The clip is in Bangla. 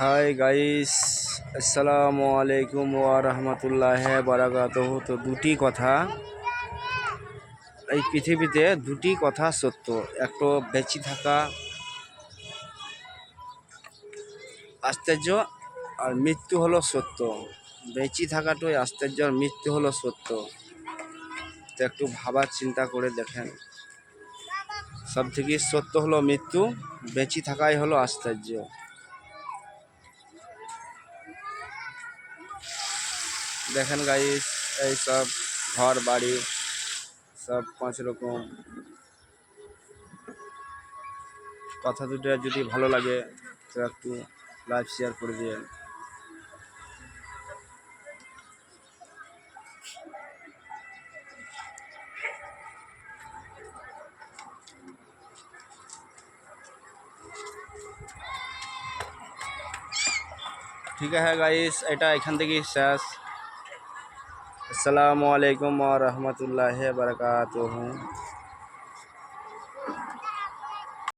হাই গাইস, আসসালামু আলাইকুম ওয়া রাহমাতুল্লাহি ওয়া বারাকাতুহু। তো দুটি কথা, এই পৃথিবীতে দুটি কথা সত্য। একটা বেঁচে থাকা আশ্চর্য, আর মৃত্যু হলো সত্য। বেঁচে থাকাটাই আশ্চর্য, আর মৃত্যু হলো সত্য। তো একটু ভাবার চিন্তা করে দেখেন, সব থেকে সত্য হলো মৃত্যু, বেঁচে থাকাই হলো আশ্চর্য। দেখেন গাইস, এই সব ঘর বাড়ি সব পাঁচ রকম। কথা দুটো যদি ভালো লাগে তো একটু লাইভ শেয়ার করে দিয়ে। ঠিক আছে গাইস, এটা এখান থেকেই শেষ। আসসালামু আলাইকুম ওয়া রাহমাতুল্লাহি ওয়া বারাকাতুহু।